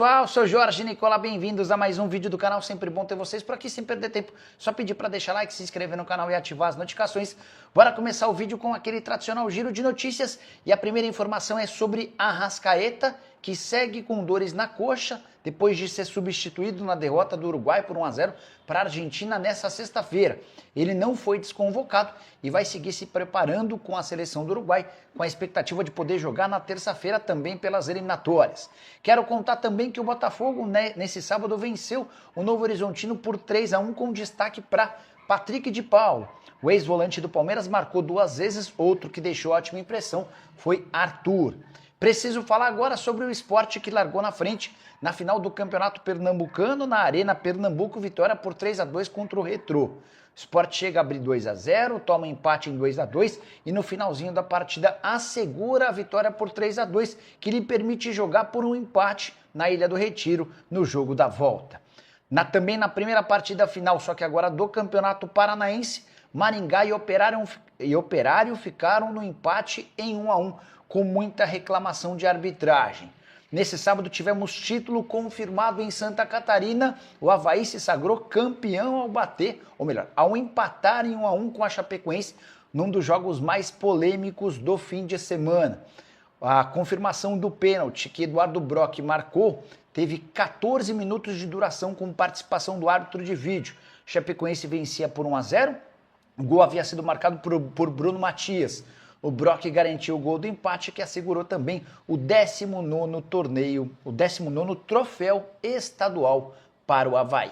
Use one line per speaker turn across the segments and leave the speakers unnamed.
pessoal, sou Jorge Nicola, bem-vindos a mais um vídeo do canal, sempre bom ter vocês por aqui sem perder tempo. Só pedir para deixar like, se inscrever no canal e ativar as notificações. Bora começar o vídeo com aquele tradicional giro de notícias e a primeira informação é sobre Arrascaeta, que segue com dores na coxa depois de ser substituído na derrota do Uruguai por 1-0 para a Argentina nesta sexta-feira. Ele não foi desconvocado e vai seguir se preparando com a seleção do Uruguai, com a expectativa de poder jogar na terça-feira também pelas eliminatórias. Quero contar também que o Botafogo, nesse sábado, venceu o Novo Horizontino por 3-1 com destaque para Patrick de Paulo. O ex-volante do Palmeiras marcou 2 vezes, outro que deixou ótima impressão foi Arthur. Preciso falar agora sobre o Sport que largou na frente na final do Campeonato Pernambucano na Arena Pernambuco, vitória por 3-2 contra o Retrô. O Sport chega a abrir 2-0, toma empate em 2-2 e no finalzinho da partida assegura a vitória por 3-2, que lhe permite jogar por um empate na Ilha do Retiro no jogo da volta. Também na primeira partida final, só que agora do Campeonato Paranaense, Maringá e Operário ficaram no empate em 1-1, com muita reclamação de arbitragem. Nesse sábado tivemos título confirmado em Santa Catarina, o Avaí se sagrou campeão ao empatar em 1-1 com a Chapecoense, num dos jogos mais polêmicos do fim de semana. A confirmação do pênalti que Eduardo Brock marcou teve 14 minutos de duração com participação do árbitro de vídeo. Chapecoense vencia por 1-0, o gol havia sido marcado por Bruno Matias. O Brock garantiu o gol do empate, que assegurou também o 19º torneio, o 19º troféu estadual para o Avaí.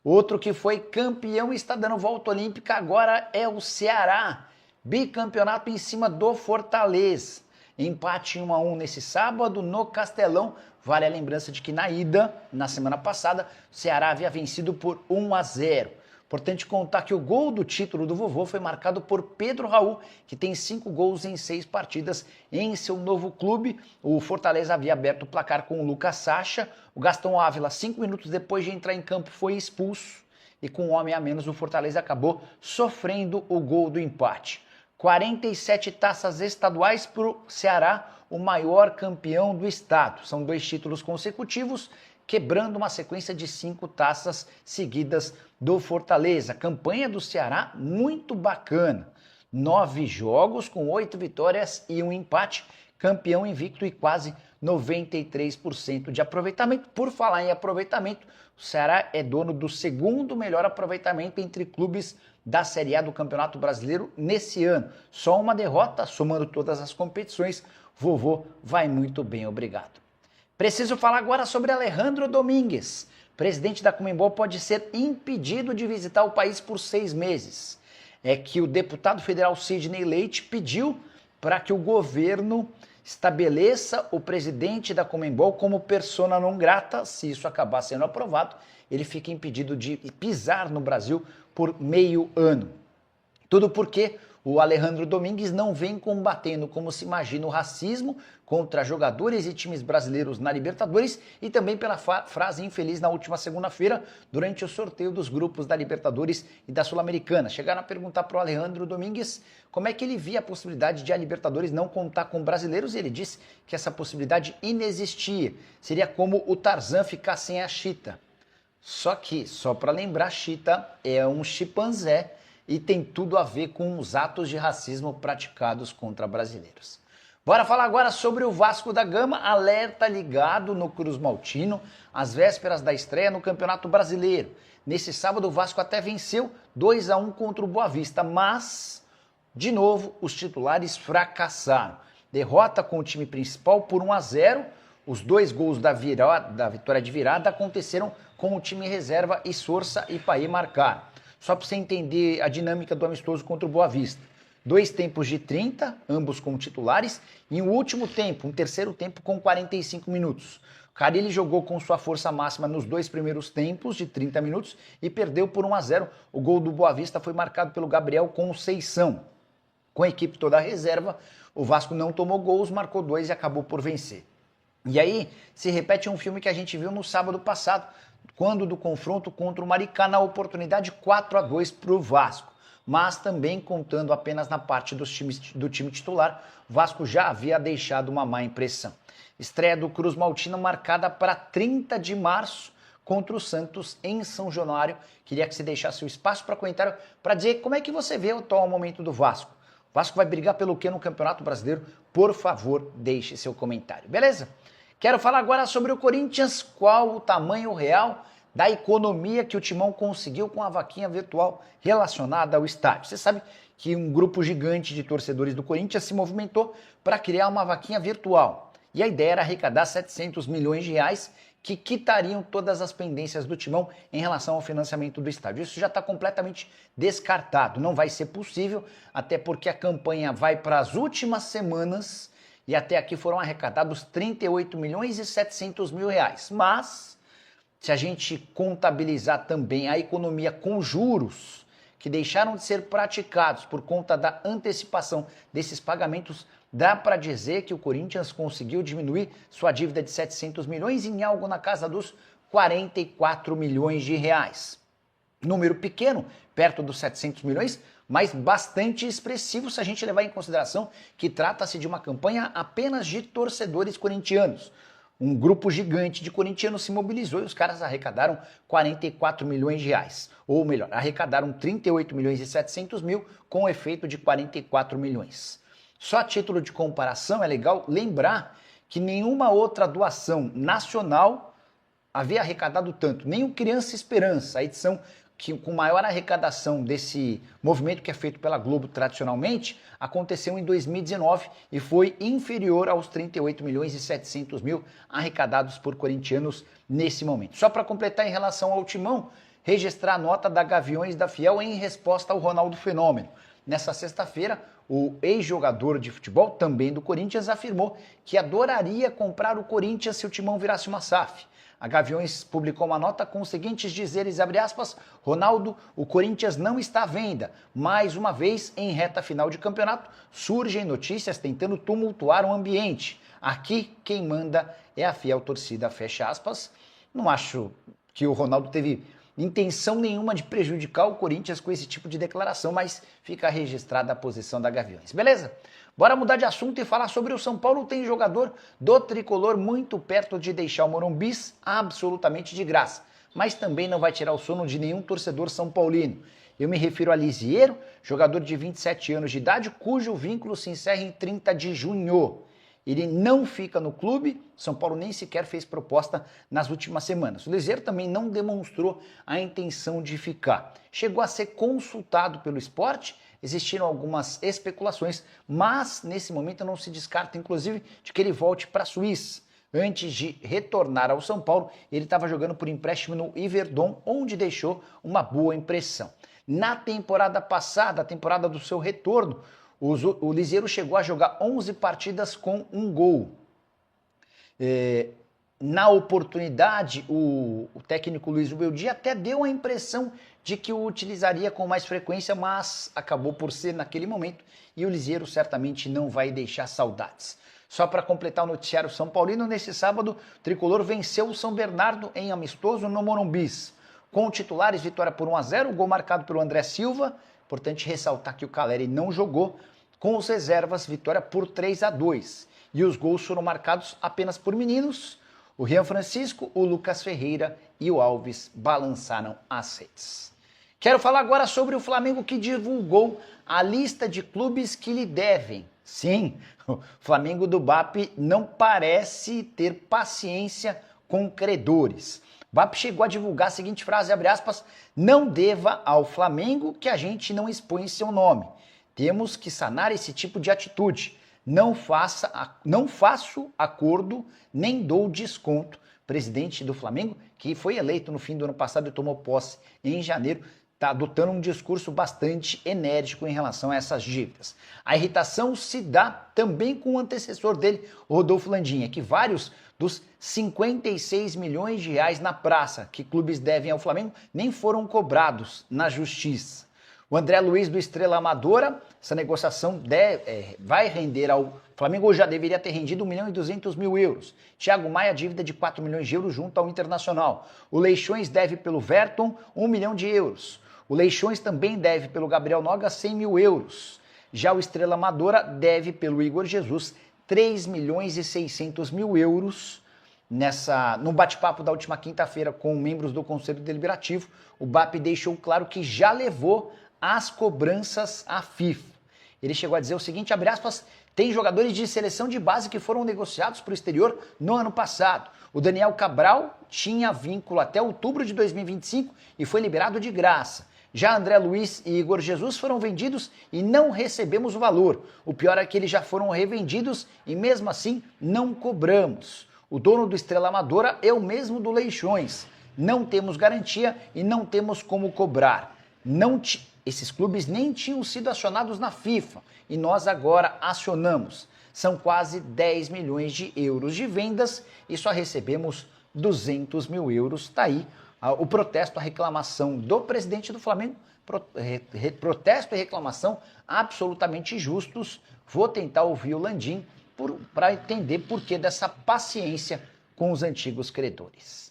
Outro que foi campeão e está dando volta olímpica agora é o Ceará. Bicampeonato em cima do Fortaleza. Empate 1-1 nesse sábado no Castelão. Vale a lembrança de que na ida, na semana passada, o Ceará havia vencido por 1-0. Importante contar que o gol do título do vovô foi marcado por Pedro Raul, que tem 5 gols em 6 partidas em seu novo clube. O Fortaleza havia aberto o placar com o Lucas Sacha. O Gastão Ávila, 5 minutos depois de entrar em campo, foi expulso. E com um homem a menos, o Fortaleza acabou sofrendo o gol do empate. 47 taças estaduais para o Ceará, o maior campeão do estado. São 2 títulos consecutivos, quebrando uma sequência de 5 taças seguidas do Fortaleza. Campanha do Ceará muito bacana. 9 jogos com 8 vitórias e 1 empate. Campeão invicto e quase 93% de aproveitamento. Por falar em aproveitamento, o Ceará é dono do 2º melhor aproveitamento entre clubes da Série A do Campeonato Brasileiro nesse ano. Só uma derrota, somando todas as competições. Vovô vai muito bem, obrigado. Preciso falar agora sobre Alejandro Domingues. Presidente da Conmebol pode ser impedido de visitar o país por 6 meses. É que o deputado federal Sidney Leite pediu para que o governo estabeleça o presidente da Conmebol como persona non grata. Se isso acabar sendo aprovado, ele fica impedido de pisar no Brasil por meio ano. Tudo porque o Alejandro Domingues não vem combatendo, como se imagina, o racismo contra jogadores e times brasileiros na Libertadores e também pela frase infeliz na última segunda-feira, durante o sorteio dos grupos da Libertadores e da Sul-Americana. Chegaram a perguntar para o Alejandro Domingues como é que ele via a possibilidade de a Libertadores não contar com brasileiros e ele disse que essa possibilidade inexistia. Seria como o Tarzan ficar sem a Cheetah. Só que, só para lembrar, Cheetah é um chimpanzé e tem tudo a ver com os atos de racismo praticados contra brasileiros. Bora falar agora sobre o Vasco da Gama, alerta ligado no Cruz Maltino, às vésperas da estreia no Campeonato Brasileiro. Nesse sábado o Vasco até venceu 2-1 contra o Boa Vista, mas, de novo, os titulares fracassaram. Derrota com o time principal por 1-0, os 2 gols da vitória de virada aconteceram com o time reserva e Sorsa e Paê marcaram. Só para você entender a dinâmica do amistoso contra o Boa Vista. 2 tempos de 30, ambos como titulares, e um último tempo, um terceiro tempo com 45 minutos. O Carille jogou com sua força máxima nos 2 primeiros tempos de 30 minutos e perdeu por 1-0. O gol do Boa Vista foi marcado pelo Gabriel Conceição. Com a equipe toda a reserva, o Vasco não tomou gols, marcou 2 e acabou por vencer. E aí se repete um filme que a gente viu no sábado passado, quando do confronto contra o Maricá, na oportunidade 4-2 para o Vasco. Mas também contando apenas na parte do time titular, o Vasco já havia deixado uma má impressão. Estreia do Cruz Maltino marcada para 30 de março contra o Santos em São Januário. Queria que você deixasse o espaço para comentário para dizer como é que você vê o atual momento do Vasco. O Vasco vai brigar pelo quê no Campeonato Brasileiro? Por favor, deixe seu comentário, beleza? Quero falar agora sobre o Corinthians, qual o tamanho real da economia que o Timão conseguiu com a vaquinha virtual relacionada ao estádio. Você sabe que um grupo gigante de torcedores do Corinthians se movimentou para criar uma vaquinha virtual. E a ideia era arrecadar 700 milhões de reais que quitariam todas as pendências do Timão em relação ao financiamento do estádio. Isso já está completamente descartado, não vai ser possível, até porque a campanha vai para as últimas semanas e até aqui foram arrecadados 38 milhões e 700 mil reais. Mas, se a gente contabilizar também a economia com juros que deixaram de ser praticados por conta da antecipação desses pagamentos, dá para dizer que o Corinthians conseguiu diminuir sua dívida de 700 milhões em algo na casa dos 44 milhões de reais. Número pequeno, perto dos 700 milhões, mas bastante expressivo se a gente levar em consideração que trata-se de uma campanha apenas de torcedores corintianos. Um grupo gigante de corintianos se mobilizou e os caras arrecadaram 44 milhões de reais. Ou melhor, arrecadaram 38 milhões e 700 mil com o efeito de 44 milhões. Só a título de comparação, é legal lembrar que nenhuma outra doação nacional havia arrecadado tanto. Nem o Criança Esperança, a edição que, com maior arrecadação desse movimento que é feito pela Globo tradicionalmente, aconteceu em 2019 e foi inferior aos 38 milhões e 700 mil arrecadados por corintianos nesse momento. Só para completar em relação ao Timão, registrar a nota da Gaviões da Fiel em resposta ao Ronaldo Fenômeno. Nessa sexta-feira, o ex-jogador de futebol, também do Corinthians, afirmou que adoraria comprar o Corinthians se o Timão virasse uma SAF. A Gaviões publicou uma nota com os seguintes dizeres, abre aspas, Ronaldo, o Corinthians não está à venda. Mais uma vez, em reta final de campeonato, surgem notícias tentando tumultuar o ambiente. Aqui, quem manda é a fiel torcida, fecha aspas. Não acho que o Ronaldo teve intenção nenhuma de prejudicar o Corinthians com esse tipo de declaração, mas fica registrada a posição da Gaviões, beleza? Bora mudar de assunto e falar sobre o São Paulo. Tem jogador do tricolor muito perto de deixar o Morumbi absolutamente de graça, mas também não vai tirar o sono de nenhum torcedor são paulino. Eu me refiro a Lisieiro, jogador de 27 anos de idade, cujo vínculo se encerra em 30 de junho. Ele não fica no clube, São Paulo nem sequer fez proposta nas últimas semanas. O Lisieiro também não demonstrou a intenção de ficar. Chegou a ser consultado pelo Sport, existiram algumas especulações, mas nesse momento não se descarta, inclusive, de que ele volte para a Suíça. Antes de retornar ao São Paulo, ele estava jogando por empréstimo no Yverdon, onde deixou uma boa impressão. Na temporada passada, a temporada do seu retorno, o Lisieiro chegou a jogar 11 partidas com um gol. Na oportunidade, o técnico Luiz Ubeldi até deu a impressão de que o utilizaria com mais frequência, mas acabou por ser naquele momento e o Lisieiro certamente não vai deixar saudades. Só para completar o noticiário São Paulino, nesse sábado, o Tricolor venceu o São Bernardo em amistoso no Morumbi. Com titulares, vitória por 1-0, gol marcado pelo André Silva. Importante ressaltar que o Caleri não jogou. Com os reservas, vitória por 3-2. E os gols foram marcados apenas por meninos. O Rian Francisco, o Lucas Ferreira e o Alves balançaram as redes. Quero falar agora sobre o Flamengo, que divulgou a lista de clubes que lhe devem. Sim, o Flamengo do BAP não parece ter paciência com credores. O BAP chegou a divulgar a seguinte frase, abre aspas, não deva ao Flamengo que a gente não expõe seu nome. Temos que sanar esse tipo de atitude. Não faço acordo, nem dou desconto. Presidente do Flamengo, que foi eleito no fim do ano passado e tomou posse em janeiro, está adotando um discurso bastante enérgico em relação a essas dívidas. A irritação se dá também com o antecessor dele, Rodolfo Landinha, que vários dos 56 milhões de reais na praça que clubes devem ao Flamengo nem foram cobrados na justiça. O André Luiz do Estrela Amadora, essa negociação vai render ao Flamengo, ou já deveria ter rendido 1 milhão e 200 mil euros. Thiago Maia, dívida de 4 milhões de euros junto ao Internacional. O Leixões deve pelo Verton 1 milhão de euros. O Leixões também deve pelo Gabriel Noga 100 mil euros. Já o Estrela Amadora deve pelo Igor Jesus 3 milhões e 600 mil euros. No bate-papo da última quinta-feira com membros do Conselho Deliberativo, o BAP deixou claro que já levou as cobranças à FIFA. Ele chegou a dizer o seguinte, abre aspas, tem jogadores de seleção de base que foram negociados para o exterior no ano passado. O Daniel Cabral tinha vínculo até outubro de 2025 e foi liberado de graça. Já André Luiz e Igor Jesus foram vendidos e não recebemos o valor. O pior é que eles já foram revendidos e mesmo assim não cobramos. O dono do Estrela Amadora é o mesmo do Leixões. Não temos garantia e não temos como cobrar. Esses clubes nem tinham sido acionados na FIFA e nós agora acionamos. São quase 10 milhões de euros de vendas e só recebemos 200 mil euros. Está aí o protesto, a reclamação do presidente do Flamengo. Protesto e reclamação absolutamente justos. Vou tentar ouvir o Landim para entender por que dessa paciência com os antigos credores.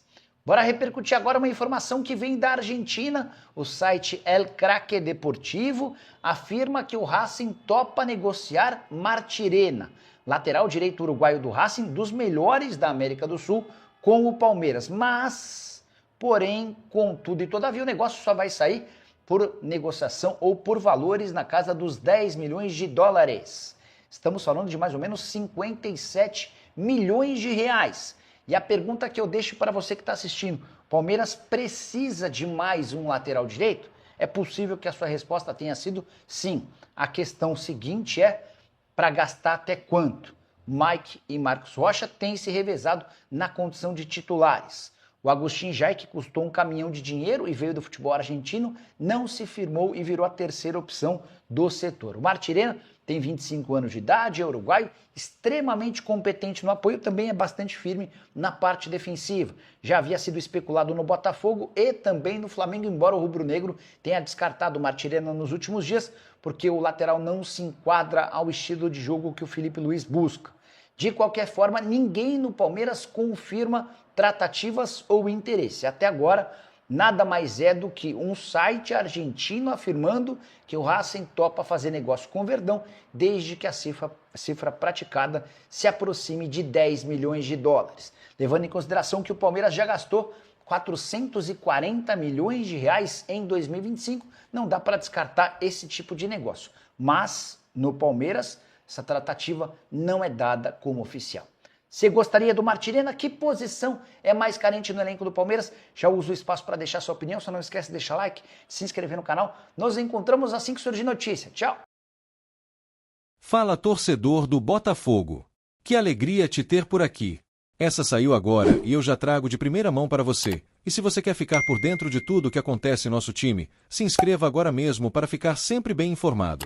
Bora repercutir agora uma informação que vem da Argentina. O site El Craque Deportivo afirma que o Racing topa negociar Martirena, lateral direito uruguaio do Racing, dos melhores da América do Sul, com o Palmeiras. Mas, porém, contudo e todavia, o negócio só vai sair por negociação ou por valores na casa dos 10 milhões de dólares. Estamos falando de mais ou menos 57 milhões de reais. E a pergunta que eu deixo para você que está assistindo, Palmeiras precisa de mais um lateral direito? É possível que a sua resposta tenha sido sim. A questão seguinte é, para gastar até quanto? Mike e Marcos Rocha têm se revezado na condição de titulares. O Agustin Jai, que custou um caminhão de dinheiro e veio do futebol argentino, não se firmou e virou a terceira opção do setor. O Martirena tem 25 anos de idade, é uruguaio, extremamente competente no apoio, também é bastante firme na parte defensiva. Já havia sido especulado no Botafogo e também no Flamengo, embora o rubro-negro tenha descartado o Martirena nos últimos dias, porque o lateral não se enquadra ao estilo de jogo que o Felipe Luiz busca. De qualquer forma, ninguém no Palmeiras confirma tratativas ou interesse. Até agora, nada mais é do que um site argentino afirmando que o Racing topa fazer negócio com o Verdão desde que a cifra praticada se aproxime de 10 milhões de dólares. Levando em consideração que o Palmeiras já gastou 440 milhões de reais em 2025, não dá para descartar esse tipo de negócio. Mas, no Palmeiras, essa tratativa não é dada como oficial. Você gostaria do Martirena? Que posição é mais carente no elenco do Palmeiras? Já uso o espaço para deixar sua opinião, só não esquece de deixar like, se inscrever no canal. Nos encontramos assim que surgir notícia. Tchau!
Fala, torcedor do Botafogo. Que alegria te ter por aqui. Essa saiu agora e eu já trago de primeira mão para você. E se você quer ficar por dentro de tudo o que acontece em nosso time, se inscreva agora mesmo para ficar sempre bem informado.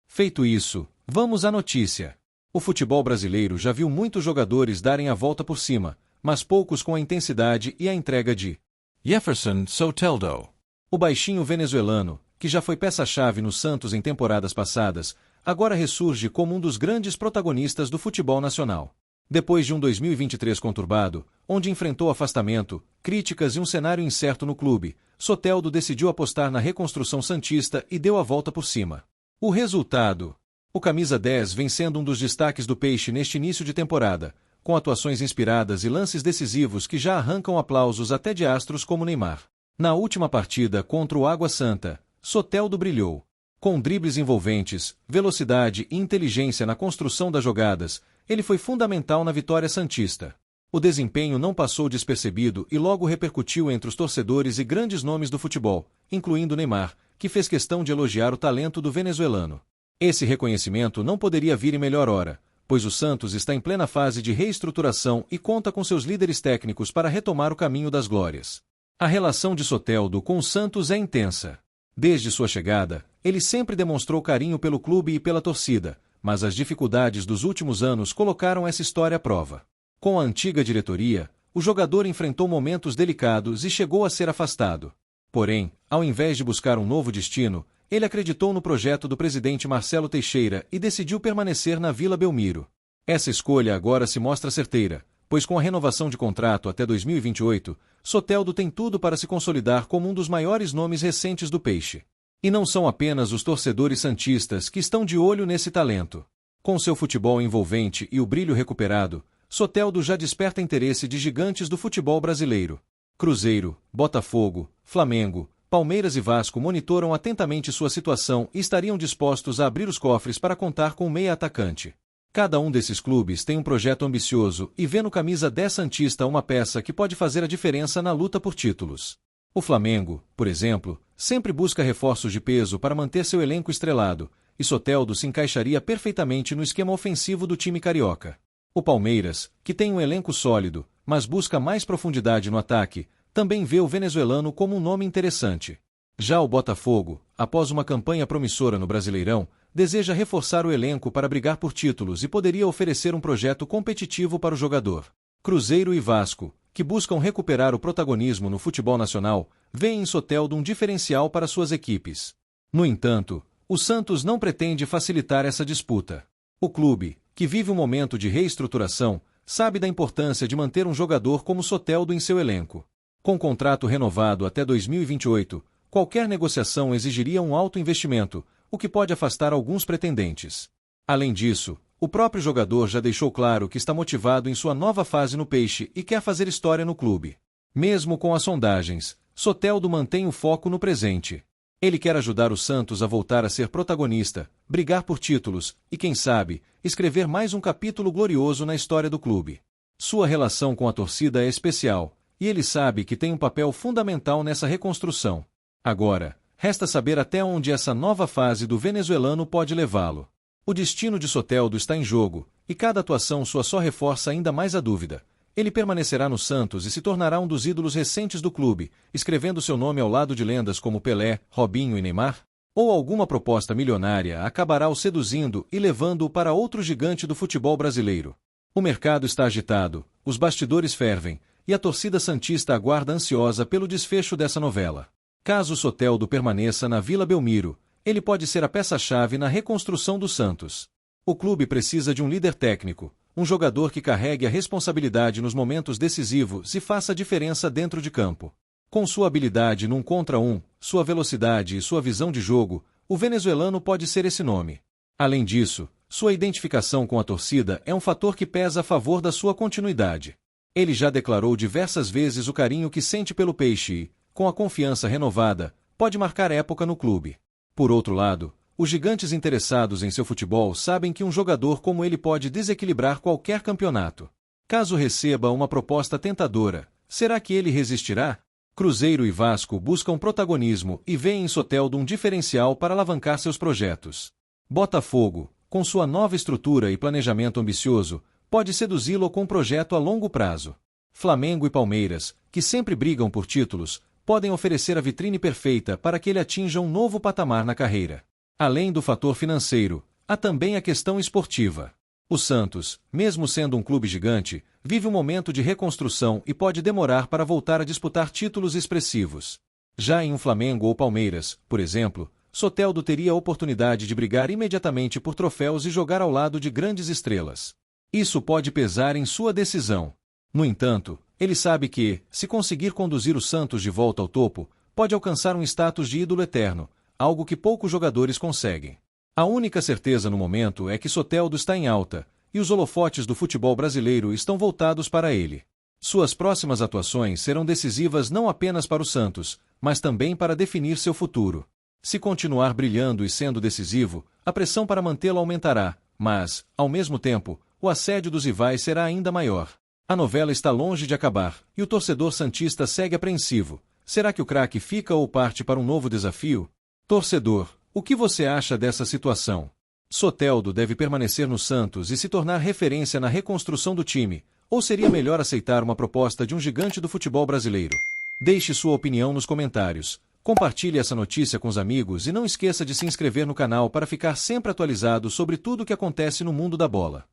Feito isso, vamos à notícia. O futebol brasileiro já viu muitos jogadores darem a volta por cima, mas poucos com a intensidade e a entrega de Jefferson Soteldo. O baixinho venezuelano, que já foi peça-chave no Santos em temporadas passadas, agora ressurge como um dos grandes protagonistas do futebol nacional. Depois de um 2023 conturbado, onde enfrentou afastamento, críticas e um cenário incerto no clube, Soteldo decidiu apostar na reconstrução santista e deu a volta por cima. O resultado: o camisa 10 vem sendo um dos destaques do Peixe neste início de temporada, com atuações inspiradas e lances decisivos que já arrancam aplausos até de astros como Neymar. Na última partida contra o Água Santa, Soteldo brilhou. Com dribles envolventes, velocidade e inteligência na construção das jogadas, ele foi fundamental na vitória santista. O desempenho não passou despercebido e logo repercutiu entre os torcedores e grandes nomes do futebol, incluindo Neymar, que fez questão de elogiar o talento do venezuelano. Esse reconhecimento não poderia vir em melhor hora, pois o Santos está em plena fase de reestruturação e conta com seus líderes técnicos para retomar o caminho das glórias. A relação de Soteldo com o Santos é intensa. Desde sua chegada, ele sempre demonstrou carinho pelo clube e pela torcida, mas as dificuldades dos últimos anos colocaram essa história à prova. Com a antiga diretoria, o jogador enfrentou momentos delicados e chegou a ser afastado. Porém, ao invés de buscar um novo destino, ele acreditou no projeto do presidente Marcelo Teixeira e decidiu permanecer na Vila Belmiro. Essa escolha agora se mostra certeira, pois com a renovação de contrato até 2028, Soteldo tem tudo para se consolidar como um dos maiores nomes recentes do Peixe. E não são apenas os torcedores santistas que estão de olho nesse talento. Com seu futebol envolvente e o brilho recuperado, Soteldo já desperta interesse de gigantes do futebol brasileiro. Cruzeiro, Botafogo, Flamengo, Palmeiras e Vasco monitoram atentamente sua situação e estariam dispostos a abrir os cofres para contar com o meia atacante. Cada um desses clubes tem um projeto ambicioso e vê no camisa 10 santista uma peça que pode fazer a diferença na luta por títulos. O Flamengo, por exemplo, sempre busca reforços de peso para manter seu elenco estrelado, e Soteldo se encaixaria perfeitamente no esquema ofensivo do time carioca. O Palmeiras, que tem um elenco sólido, mas busca mais profundidade no ataque, também vê o venezuelano como um nome interessante. Já o Botafogo, após uma campanha promissora no Brasileirão, deseja reforçar o elenco para brigar por títulos e poderia oferecer um projeto competitivo para o jogador. Cruzeiro e Vasco, que buscam recuperar o protagonismo no futebol nacional, veem em Soteldo um diferencial para suas equipes. No entanto, o Santos não pretende facilitar essa disputa. O clube, que vive um momento de reestruturação, sabe da importância de manter um jogador como Soteldo em seu elenco. Com contrato renovado até 2028, qualquer negociação exigiria um alto investimento, o que pode afastar alguns pretendentes. Além disso, o próprio jogador já deixou claro que está motivado em sua nova fase no Peixe e quer fazer história no clube. Mesmo com as sondagens, Soteldo mantém o foco no presente. Ele quer ajudar o Santos a voltar a ser protagonista, brigar por títulos e, quem sabe, escrever mais um capítulo glorioso na história do clube. Sua relação com a torcida é especial, e ele sabe que tem um papel fundamental nessa reconstrução. Agora, resta saber até onde essa nova fase do venezuelano pode levá-lo. O destino de Soteldo está em jogo, e cada atuação sua só reforça ainda mais a dúvida. Ele permanecerá no Santos e se tornará um dos ídolos recentes do clube, escrevendo seu nome ao lado de lendas como Pelé, Robinho e Neymar? Ou alguma proposta milionária acabará o seduzindo e levando-o para outro gigante do futebol brasileiro? O mercado está agitado, os bastidores fervem, e a torcida santista aguarda ansiosa pelo desfecho dessa novela. Caso Soteldo permaneça na Vila Belmiro, ele pode ser a peça-chave na reconstrução do Santos. O clube precisa de um líder técnico, um jogador que carregue a responsabilidade nos momentos decisivos e faça a diferença dentro de campo. Com sua habilidade num contra um, sua velocidade e sua visão de jogo, o venezuelano pode ser esse nome. Além disso, sua identificação com a torcida é um fator que pesa a favor da sua continuidade. Ele já declarou diversas vezes o carinho que sente pelo Peixe e, com a confiança renovada, pode marcar época no clube. Por outro lado, os gigantes interessados em seu futebol sabem que um jogador como ele pode desequilibrar qualquer campeonato. Caso receba uma proposta tentadora, será que ele resistirá? Cruzeiro e Vasco buscam protagonismo e veem em Soteldo um diferencial para alavancar seus projetos. Botafogo, com sua nova estrutura e planejamento ambicioso, pode seduzi-lo com um projeto a longo prazo. Flamengo e Palmeiras, que sempre brigam por títulos, podem oferecer a vitrine perfeita para que ele atinja um novo patamar na carreira. Além do fator financeiro, há também a questão esportiva. O Santos, mesmo sendo um clube gigante, vive um momento de reconstrução e pode demorar para voltar a disputar títulos expressivos. Já em um Flamengo ou Palmeiras, por exemplo, Soteldo teria a oportunidade de brigar imediatamente por troféus e jogar ao lado de grandes estrelas. Isso pode pesar em sua decisão. No entanto, ele sabe que, se conseguir conduzir o Santos de volta ao topo, pode alcançar um status de ídolo eterno, algo que poucos jogadores conseguem. A única certeza no momento é que Soteldo está em alta, e os holofotes do futebol brasileiro estão voltados para ele. Suas próximas atuações serão decisivas não apenas para o Santos, mas também para definir seu futuro. Se continuar brilhando e sendo decisivo, a pressão para mantê-lo aumentará, mas, ao mesmo tempo, o assédio dos rivais será ainda maior. A novela está longe de acabar, e o torcedor santista segue apreensivo. Será que o craque fica ou parte para um novo desafio? Torcedor, o que você acha dessa situação? Soteldo deve permanecer no Santos e se tornar referência na reconstrução do time, ou seria melhor aceitar uma proposta de um gigante do futebol brasileiro? Deixe sua opinião nos comentários. Compartilhe essa notícia com os amigos e não esqueça de se inscrever no canal para ficar sempre atualizado sobre tudo o que acontece no mundo da bola.